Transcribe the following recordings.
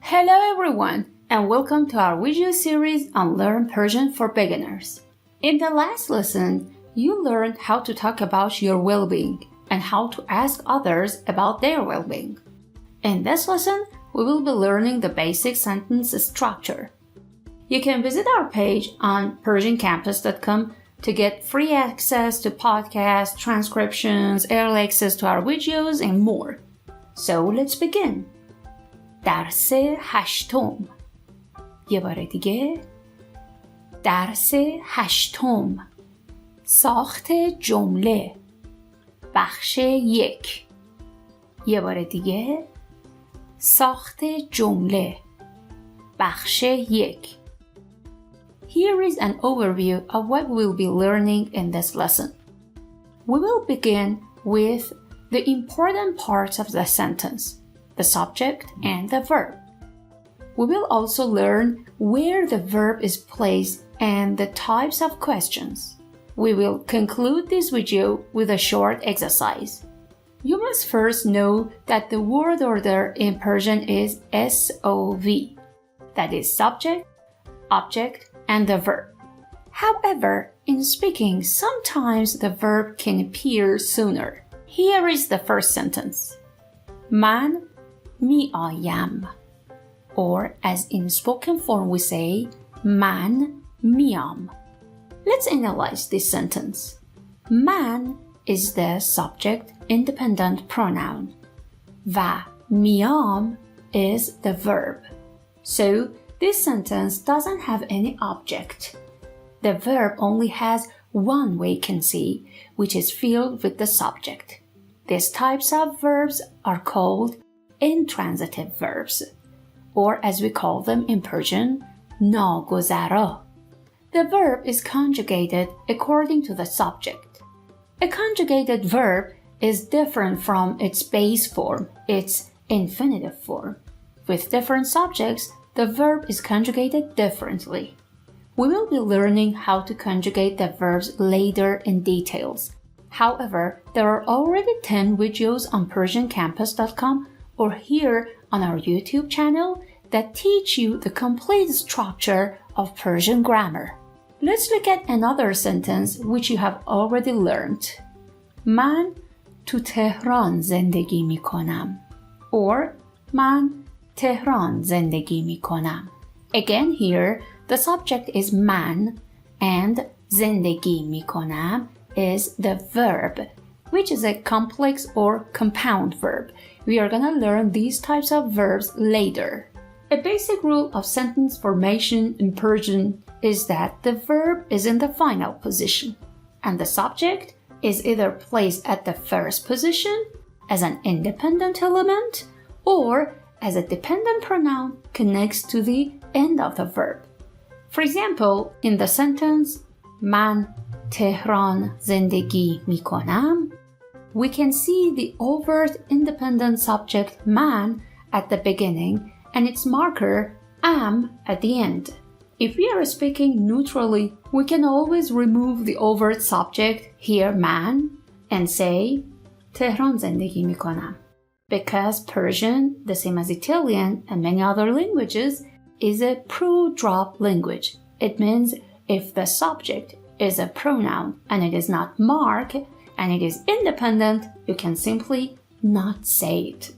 Hello everyone, and welcome to our video series on Learn Persian for Beginners. In the last lesson, you learned how to talk about your well-being and how to ask others about their well-being. In this lesson, we will be learning the basic sentence structure. You can visit our page on PersianCampus.com to get free access to podcasts, transcriptions, early access to our videos, and more. So let's begin. درس هشتم. یه بار دیگه. درس هشتم. ساخت جمله. بخش 1. یه بار دیگه. ساخت جمله. بخش 1. Here is an overview of what we will be learning in this lesson. We will begin with the important parts of the sentence, the subject and the verb. We will also learn where the verb is placed and the types of questions. We will conclude this video with a short exercise. You must first know that the word order in Persian is SOV, that is subject, object, and the verb. However, in speaking, sometimes the verb can appear sooner. Here is the first sentence. Man می آیم, or as in spoken form we say من میام. Let's analyze this sentence. Man is the subject independent pronoun و میام is the verb. So this sentence doesn't have any object. The verb only has one vacancy, which is filled with the subject. These types of verbs are called intransitive verbs, or as we call them in Persian, ناگذرا. The verb is conjugated according to the subject. A conjugated verb is different from its base form, its infinitive form. With different subjects, the verb is conjugated differently. We will be learning how to conjugate the verbs later in details. However, there are already 10 videos on PersianCampus.com or here on our YouTube channel that teach you the complete structure of Persian grammar. Let's look at another sentence which you have already learned. من تو تهران زندگی می کنم, or من تهران زندگی می کنم. Again here, the subject is man and زندگی می کنم is the verb, which is a complex or compound verb. We are going to learn these types of verbs later. A basic rule of sentence formation in Persian is that the verb is in the final position, and the subject is either placed at the first position as an independent element or as a dependent pronoun connects to the end of the verb. For example, in the sentence من تهران زندگی می کنم, we can see the overt independent subject man at the beginning and its marker am at the end. If we are speaking neutrally, we can always remove the overt subject, here man, and say تهران زندگی می کنم. Because Persian, the same as Italian and many other languages, is a pro-drop language. It means if the subject is a pronoun and it is not marked and it is independent, you can simply not say it.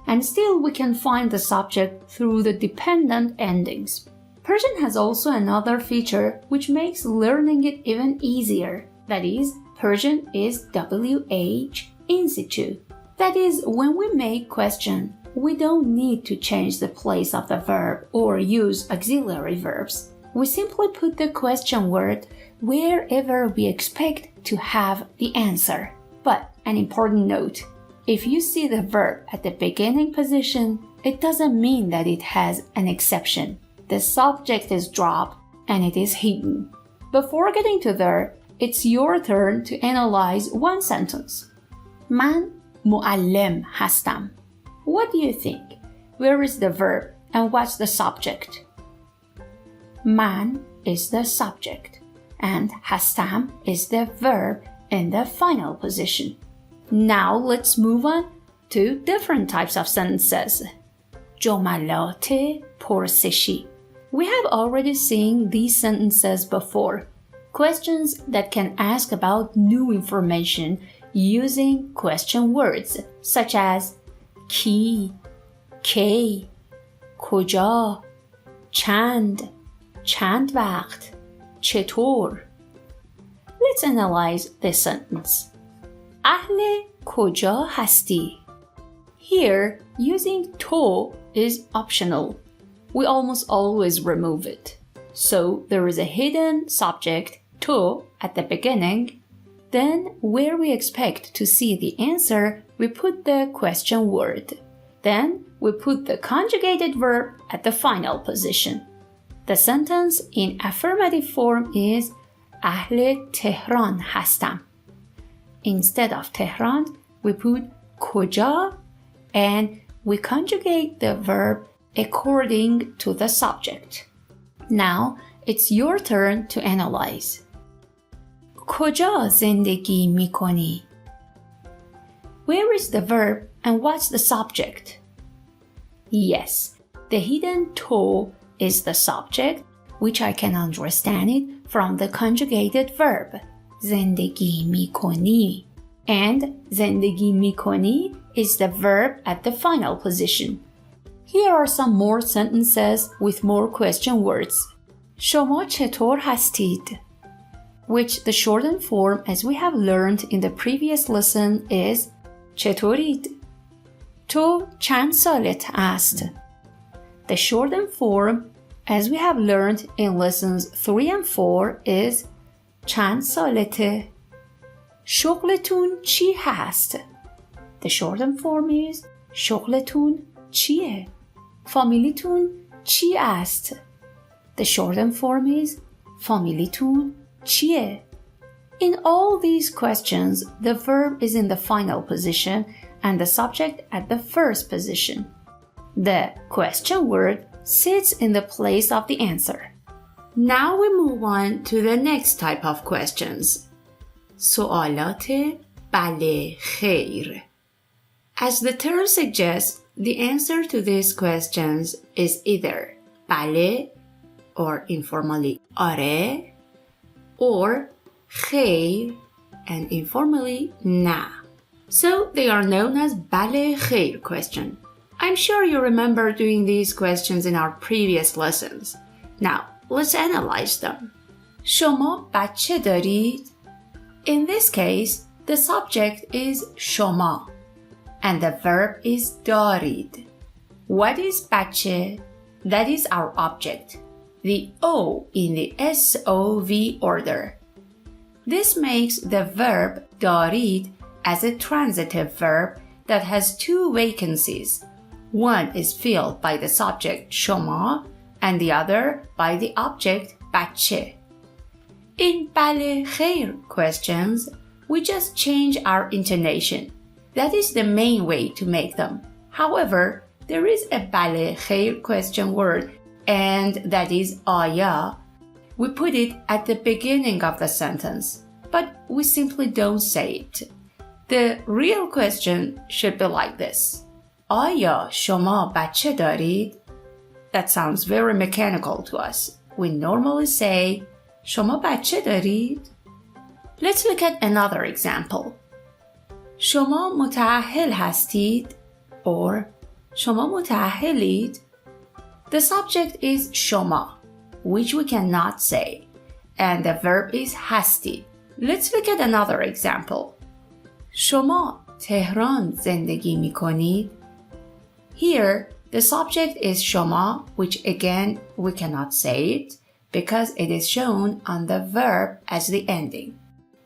And still we can find the subject through the dependent endings. Persian has also another feature which makes learning it even easier. That is, Persian is WH in situ. That is, when we make question, we don't need to change the place of the verb or use auxiliary verbs. We simply put the question word wherever we expect to have the answer. But an important note, if you see the verb at the beginning position, it doesn't mean that it has an exception. The subject is dropped and it is hidden. Before getting to there, it's your turn to analyze one sentence. من معلم هستم. What do you think? Where is the verb and what's the subject? Man is the subject and هستم is the verb in the final position. Now let's move on to different types of sentences. جملات پرسشی. We have already seen these sentences before. Questions that can ask about new information using question words such as کی، کی، کجا، چند وقت، چطور. Let's analyze this sentence. اهل کجا هستی؟ Here, using to is optional. We almost always remove it. So there is a hidden subject, to, at the beginning. Then, where we expect to see the answer, we put the question word. Then, we put the conjugated verb at the final position. The sentence in affirmative form is اهل تهران هستم. Instead of Tehran, we put کجا and we conjugate the verb according to the subject. Now, it's your turn to analyze. کجا زندگی می‌کنی؟ Where is the verb and what's the subject? Yes, the hidden to is the subject, which I can understand it from the conjugated verb زندگی می‌کنی. And زندگی می‌کنی is the verb at the final position. Here are some more sentences with more question words. شما چطور هستید? Which the shortened form, as we have learned in the previous lesson, is چطورید? تو چند سالت است? The shortened form, as we have learned in lessons 3 and 4, is چند سالته؟ شغلتون چی هست؟ The shortened form is شغلتون چیه؟ فامیلیتون چی است؟ The shortened form is فامیلیتون چیه؟ In all these questions, the verb is in the final position and the subject at the first position. The question word sits in the place of the answer. Now we move on to the next type of questions. سوالات بله خیر. As the term suggests, the answer to these questions is either بله or informally آره or خیر and informally نه. So they are known as بله خیر question. I'm sure you remember doing these questions in our previous lessons. Now, let's analyze them. شما بچه دارید? In this case, the subject is شما and the verb is دارید. What is بچه? That is our object. The O in the SOV order. This makes the verb دارید as a transitive verb that has two vacancies. One is filled by the subject شما and the other by the object بچه. In بله خیر questions, we just change our intonation. That is the main way to make them. However, there is a بله خیر question word and that is آیا. We put it at the beginning of the sentence, but we simply don't say it. The real question should be like this. آیا شما بچه دارید? That sounds very mechanical to us. We normally say شما بچه دارید؟ Let's look at another example. شما متأهل هستید؟ Or شما متأهلید؟ The subject is شما, which we cannot say, and the verb is هستید. Let's look at another example. شما تهران زندگی می کنید؟ Here, the subject is شما, which again we cannot say it because it is shown on the verb as the ending.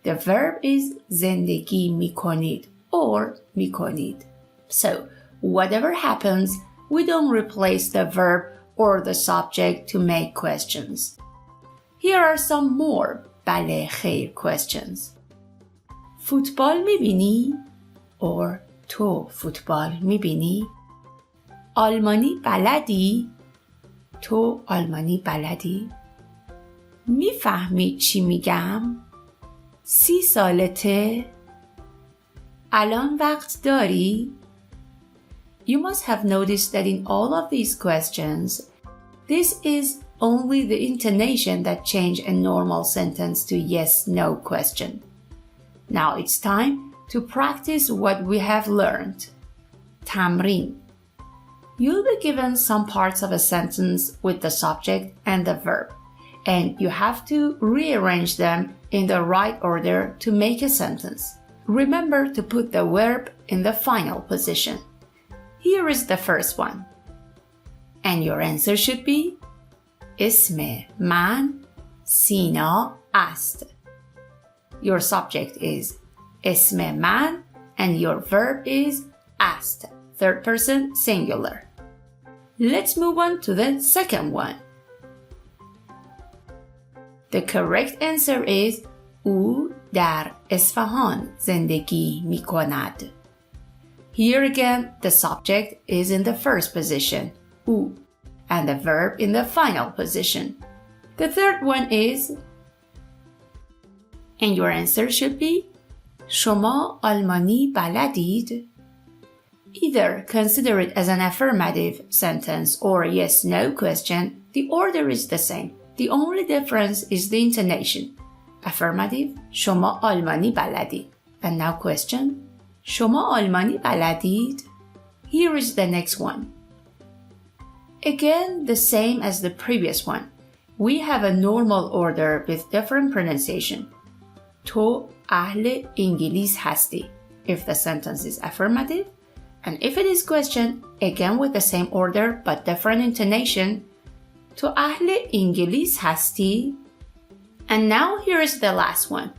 The verb is زندگی می کنید or می کنید. So, whatever happens, we don't replace the verb or the subject to make questions. Here are some more بله خیر questions. فوتبال میبینی؟ or تو فوتبال میبینی؟ آلمانی بلدی؟ تو آلمانی بلدی؟ میفهمی چی میگم؟ 30 سالته؟ الان وقت داری؟ you must have noticed that in all of these questions, this is only the intonation that change a normal sentence to yes-no question. Now it's time to practice what we have learned. تمرین. You'll be given some parts of a sentence with the subject and the verb, and you have to rearrange them in the right order to make a sentence. Remember to put the verb in the final position. Here is the first one. And your answer should be اسم من سینا است. Your subject is اسم من and your verb is است, third person singular. Let's move on to the second one. The correct answer is او در اصفهان زندگی می کند. Here again, the subject is in the first position, او, and the verb in the final position. The third one is, and your answer should be شما آلمانی بلدید? Either consider it as an affirmative sentence or yes-no question, the order is the same. The only difference is the intonation. Affirmative, شما آلمانی بلدید. And now question, شما آلمانی بلدید? Here is the next one. Again, the same as the previous one. We have a normal order with different pronunciation. تو اهل انگلیس هستی if the sentence is affirmative, and if it is question, again with the same order but different intonation. تو اهل انگلیس هستی? And now here is the last one.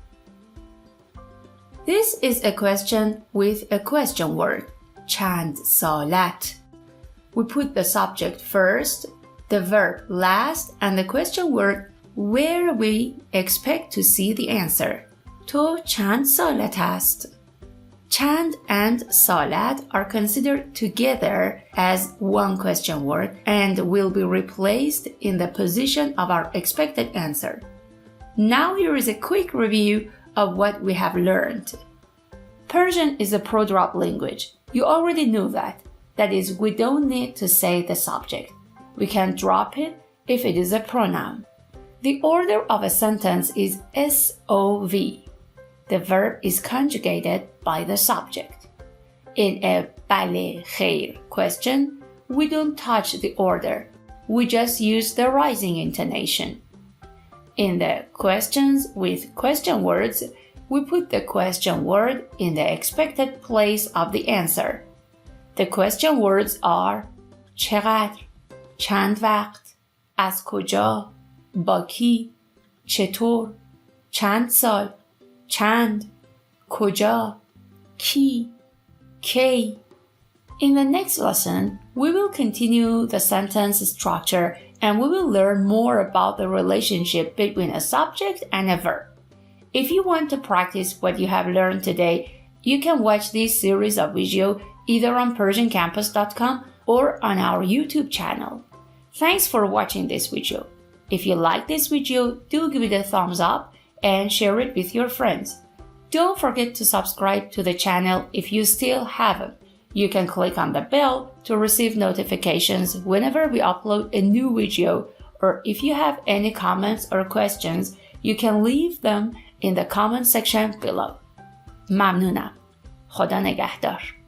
This is a question with a question word. چند سالت. We put the subject first, the verb last, and the question word where we expect to see the answer. تو چند سالت است? چند and سالت are considered together as one question word and will be replaced in the position of our expected answer. Now here is a quick review of what we have learned. Persian is a pro-drop language. You already knew that. That is, we don't need to say the subject. We can drop it if it is a pronoun. The order of a sentence is SOV. The verb is conjugated by the subject. In a bale khair question, we don't touch the order. We just use the rising intonation. In the questions with question words, we put the question word in the expected place of the answer. The question words are چقدر, چند وقت, از کجا, با کی, چطور, چند سال, چند, کجا, کی, کی. In the next lesson, we will continue the sentence structure and we will learn more about the relationship between a subject and a verb. If you want to practice what you have learned today, you can watch this series of videos either on PersianCampus.com or on our YouTube channel. Thanks for watching this video. If you like this video, do give it a thumbs up and share it with your friends. Don't forget to subscribe to the channel if you still haven't. You can click on the bell to receive notifications whenever we upload a new video, or if you have any comments or questions, you can leave them in the comment section below. ممنونم. خدا نگهدار.